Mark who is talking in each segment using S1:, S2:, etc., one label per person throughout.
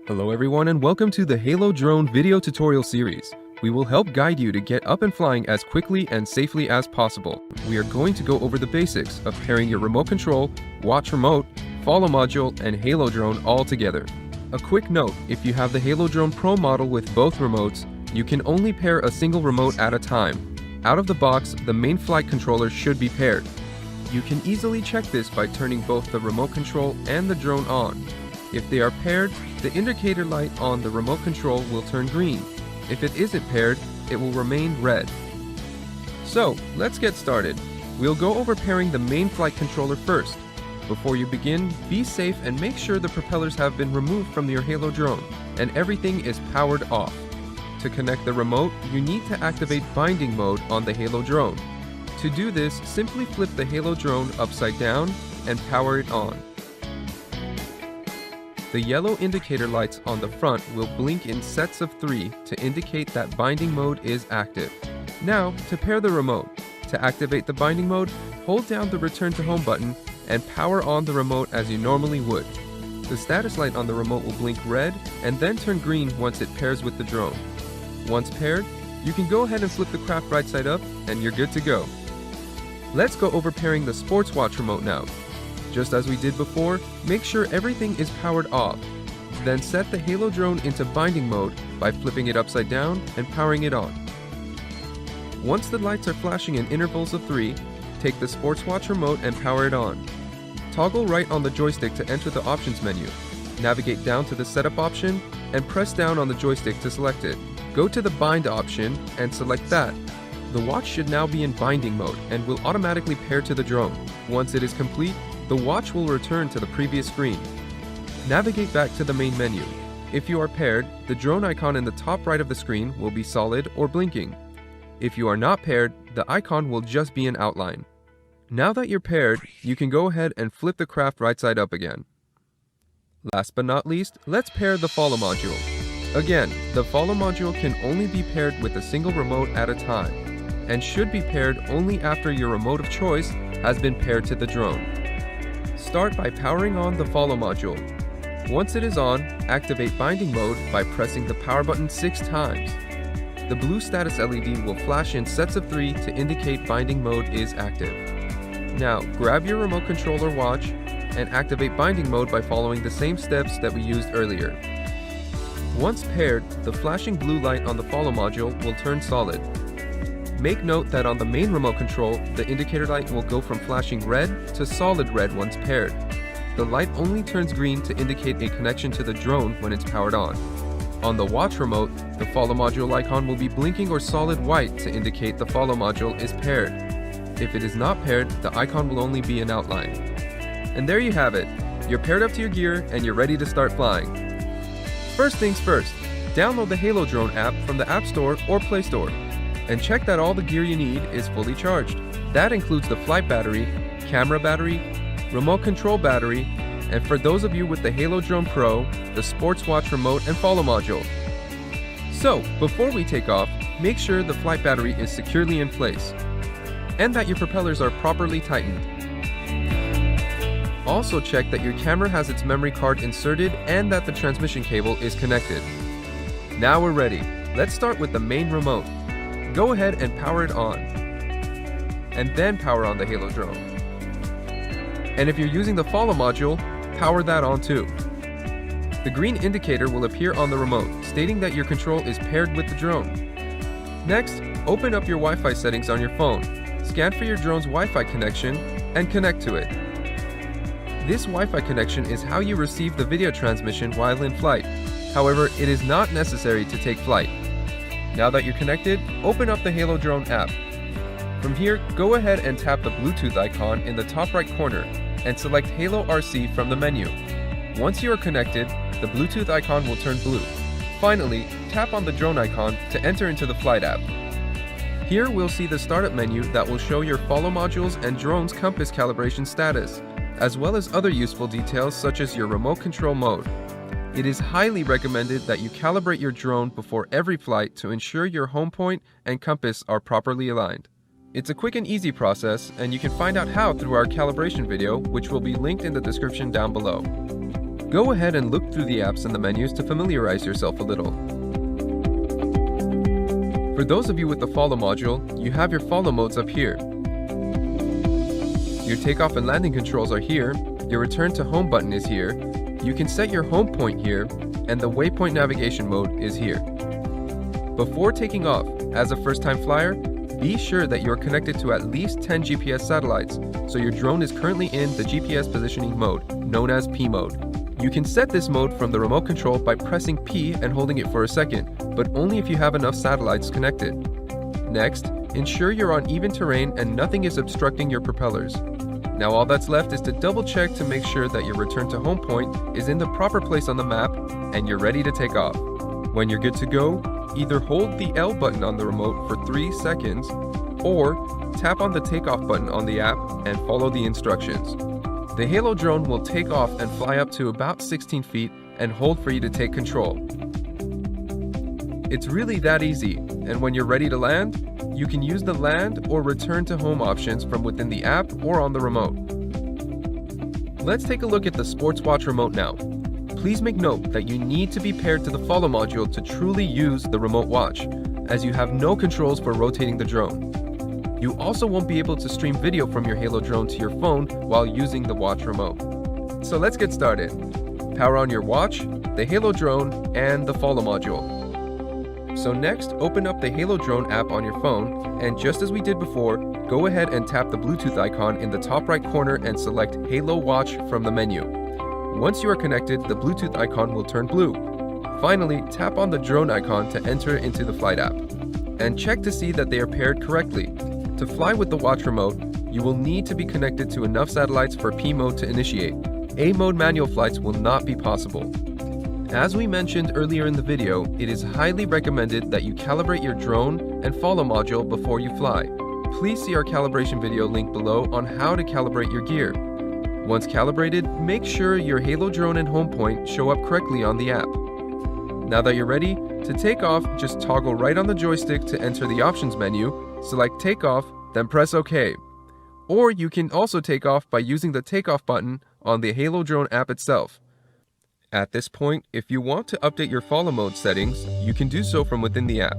S1: Hello everyone and welcome to the Halo Drone video tutorial series. We will help guide you to get up and flying as quickly and safely as possible. We are going to go over the basics of pairing your remote control, watch remote, follow module, and Halo Drone all together. A quick note, if you have the Halo Drone Pro model with both remotes, you can only pair a single remote at a time. Out of the box, the main flight controller should be paired. You can easily check this by turning both the remote control and the drone on. If they are paired, the indicator light on the remote control will turn green. If it isn't paired, it will remain red. So, let's get started. We'll go over pairing the main flight controller first. Before you begin, be safe and make sure the propellers have been removed from your Halo drone and everything is powered off. To connect the remote, you need to activate binding mode on the Halo drone. To do this, simply flip the Halo drone upside down and power it on. The yellow indicator lights on the front will blink in sets of 3 to indicate that binding mode is active. Now, to pair the remote. To activate the binding mode, hold down the return to home button and power on the remote as you normally would. The status light on the remote will blink red and then turn green once it pairs with the drone. Once paired, you can go ahead and flip the craft right side up and you're good to go. Let's go over pairing the sports watch remote now. Just as we did before, make sure everything is powered off. Then set the Halo drone into binding mode by flipping it upside down and powering it on. Once the lights are flashing in intervals of 3, take the sports watch remote and power it on. Toggle right on the joystick to enter the options menu. Navigate down to the setup option and press down on the joystick to select it. Go to the bind option and select that. The watch should now be in binding mode and will automatically pair to the drone. Once it is complete, the watch will return to the previous screen. Navigate back to the main menu. If you are paired, the drone icon in the top right of the screen will be solid or blinking. If you are not paired, the icon will just be an outline. Now that you're paired, you can go ahead and flip the craft right side up again. Last but not least, let's pair the follow module. Again, the follow module can only be paired with a single remote at a time, and should be paired only after your remote of choice has been paired to the drone. Start by powering on the follow module. Once it is on, activate binding mode by pressing the power button 6 times. The blue status LED will flash in sets of 3 to indicate binding mode is active. Now, grab your remote control or watch and activate binding mode by following the same steps that we used earlier. Once paired, the flashing blue light on the follow module will turn solid. Make note that on the main remote control, the indicator light will go from flashing red to solid red once paired. The light only turns green to indicate a connection to the drone when it's powered on. On the watch remote, the follow module icon will be blinking or solid white to indicate the follow module is paired. If it is not paired, the icon will only be an outline. And there you have it. You're paired up to your gear and you're ready to start flying. First things first, download the Halo Drone app from the App Store or Play Store. And check that all the gear you need is fully charged. That includes the flight battery, camera battery, remote control battery, and for those of you with the Halo Drone Pro, the sports watch remote and follow module. So, before we take off, make sure the flight battery is securely in place, and that your propellers are properly tightened. Also check that your camera has its memory card inserted and that the transmission cable is connected. Now we're ready. Let's start with the main remote. Go ahead and power it on, and then power on the Halo drone. And if you're using the follow module, power that on too. The green indicator will appear on the remote, stating that your control is paired with the drone. Next, open up your Wi-Fi settings on your phone, scan for your drone's Wi-Fi connection, and connect to it. This Wi-Fi connection is how you receive the video transmission while in flight. However, it is not necessary to take flight. Now that you're connected, open up the Halo Drone app. From here, go ahead and tap the Bluetooth icon in the top right corner and select Halo RC from the menu. Once you are connected, the Bluetooth icon will turn blue. Finally, tap on the drone icon to enter into the flight app. Here we'll see the startup menu that will show your follow modules and drone's compass calibration status, as well as other useful details such as your remote control mode. It is highly recommended that you calibrate your drone before every flight to ensure your home point and compass are properly aligned. It's a quick and easy process, and you can find out how through our calibration video, which will be linked in the description down below. Go ahead and look through the apps and the menus to familiarize yourself a little. For those of you with the follow module, you have your follow modes up here. Your takeoff and landing controls are here, your return to home button is here, you can set your home point here, and the waypoint navigation mode is here. Before taking off, as a first-time flyer, be sure that you are connected to at least 10 GPS satellites, so your drone is currently in the GPS positioning mode, known as P mode. You can set this mode from the remote control by pressing P and holding it for a second, but only if you have enough satellites connected. Next, ensure you're on even terrain and nothing is obstructing your propellers. Now all that's left is to double check to make sure that your return to home point is in the proper place on the map and you're ready to take off. When you're good to go, either hold the L button on the remote for 3 seconds or tap on the takeoff button on the app and follow the instructions. The Halo drone will take off and fly up to about 16 feet and hold for you to take control. It's really that easy, and when you're ready to land, you can use the land or return to home options from within the app or on the remote. Let's take a look at the Sports Watch remote now. Please make note that you need to be paired to the follow module to truly use the remote watch, as you have no controls for rotating the drone. You also won't be able to stream video from your Halo drone to your phone while using the watch remote. So let's get started. Power on your watch, the Halo drone, and the follow module. So next, open up the Halo drone app on your phone, and just as we did before, go ahead and tap the Bluetooth icon in the top right corner and select Halo Watch from the menu. Once you are connected, the Bluetooth icon will turn blue. Finally, tap on the drone icon to enter into the flight app. And check to see that they are paired correctly. To fly with the watch remote, you will need to be connected to enough satellites for P mode to initiate. A mode manual flights will not be possible. As we mentioned earlier in the video, it is highly recommended that you calibrate your drone and follow module before you fly. Please see our calibration video link below on how to calibrate your gear. Once calibrated, make sure your Halo drone and home point show up correctly on the app. Now that you're ready, to take off, just toggle right on the joystick to enter the options menu, select takeoff, then press OK. Or you can also take off by using the takeoff button on the Halo drone app itself. At this point, if you want to update your follow mode settings, you can do so from within the app.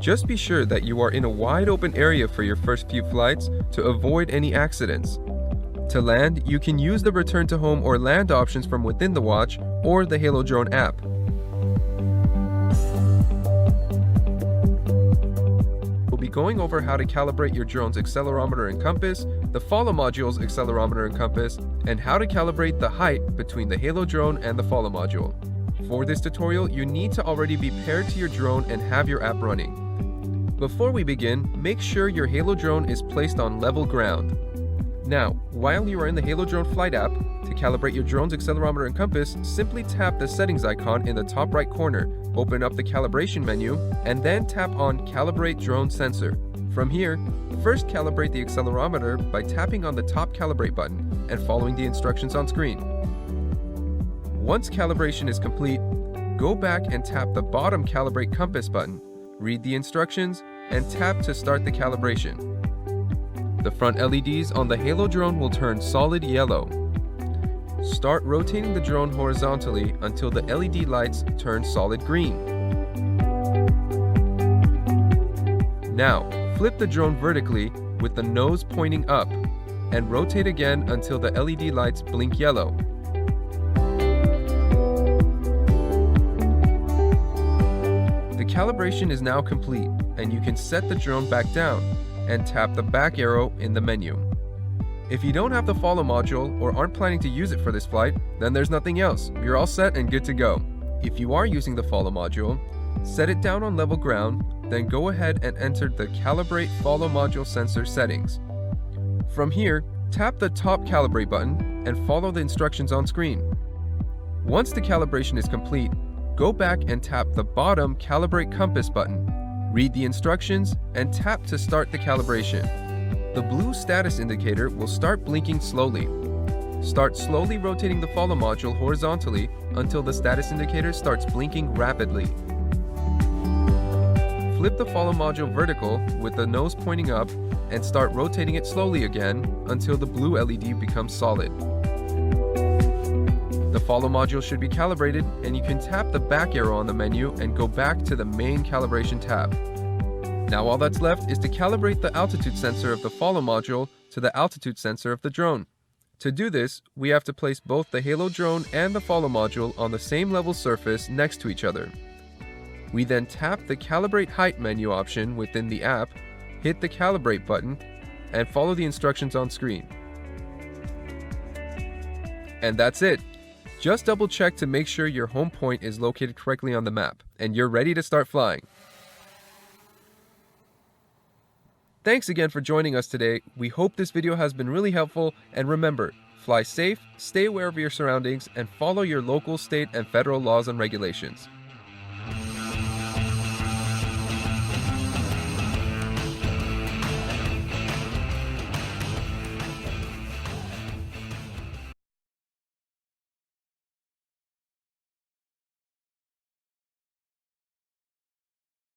S1: Just be sure that you are in a wide open area for your first few flights to avoid any accidents. To land, you can use the return to home or land options from within the watch or the Halo drone app. We'll be going over how to calibrate your drone's accelerometer and compass, the follow module's accelerometer and compass, and how to calibrate the height between the Halo drone and the follow module. For this tutorial, you need to already be paired to your drone and have your app running. Before we begin, make sure your Halo drone is placed on level ground. Now, while you are in the Halo drone flight app, to calibrate your drone's accelerometer and compass, simply tap the settings icon in the top right corner, open up the calibration menu, and then tap on Calibrate Drone Sensor. From here, first calibrate the accelerometer by tapping on the top calibrate button and following the instructions on screen. Once calibration is complete, go back and tap the bottom calibrate compass button, read the instructions, and tap to start the calibration. The front LEDs on the Halo drone will turn solid yellow. Start rotating the drone horizontally until the LED lights turn solid green. Now, flip the drone vertically with the nose pointing up and rotate again until the LED lights blink yellow. The calibration is now complete, and you can set the drone back down and tap the back arrow in the menu. If you don't have the follow module or aren't planning to use it for this flight, then there's nothing else. You're all set and good to go. If you are using the follow module, set it down on level ground, then go ahead and enter the Calibrate Follow Module Sensor settings. From here, tap the top calibrate button and follow the instructions on screen. Once the calibration is complete, go back and tap the bottom calibrate compass button, read the instructions, and tap to start the calibration. The blue status indicator will start blinking slowly. Start slowly rotating the follow module horizontally until the status indicator starts blinking rapidly. Flip the follow module vertical with the nose pointing up and start rotating it slowly again until the blue LED becomes solid. The follow module should be calibrated, and you can tap the back arrow on the menu and go back to the main calibration tab. Now all that's left is to calibrate the altitude sensor of the follow module to the altitude sensor of the drone. To do this, we have to place both the Halo drone and the follow module on the same level surface next to each other. We then tap the Calibrate Height menu option within the app, hit the Calibrate button, and follow the instructions on screen. And that's it! Just double check to make sure your home point is located correctly on the map, and you're ready to start flying. Thanks again for joining us today. We hope this video has been really helpful, and remember, fly safe, stay aware of your surroundings, and follow your local, state, and federal laws and regulations.